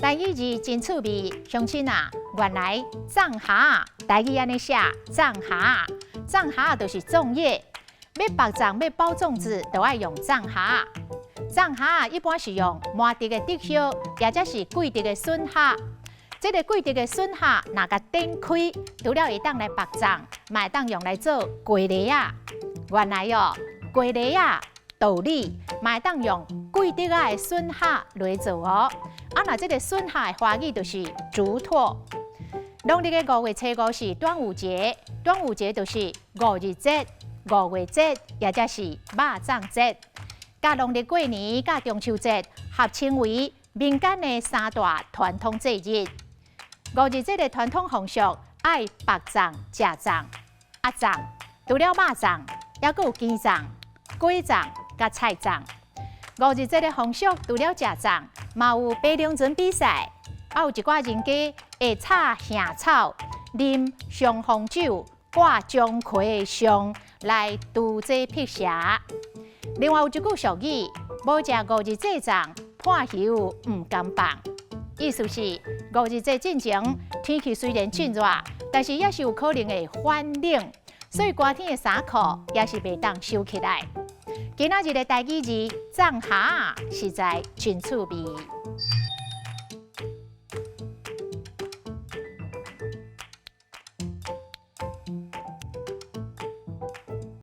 台语字真趣味，乡亲啊，原来藏蛤台语安尼写，藏蛤，藏蛤就是粽叶。要白粽要包粽子，就要用藏蛤。藏蛤一般是用麻竹的竹叶，或者是贵竹的笋蛤。这个贵竹的笋蛤，若甲点开，除了会当来白粽，嘛会当用来做鸡梨啊。原来哦，鸡梨啊。道理，嘛会当用贵竹仔的笋蛤来做哦。若这个笋蛤的华语就是竹托。农历的5月初5是端午节，端午节就是5日节、5月节，也则是肉粽节。甲农历过年、甲中秋节合称为民间的3大传统节日。5日节的传统风俗爱白粽、食粽、鸭粽，除了肉粽，还有鸡粽、鸡粽。甲菜粽，5日节的风俗除了食粽，嘛有爬龙船比赛，还有一寡人家会插香草、啉上红酒、挂钟馗的香来渡这辟邪。另外有一句俗语：无食5日节粽，破喉唔甘放。意思是5日节进前，天气虽然真热，但是也是有可能会反冷，所以寒天的衫裤也是袂当收起来。今仔日的台语字藏蛤实在真趣味。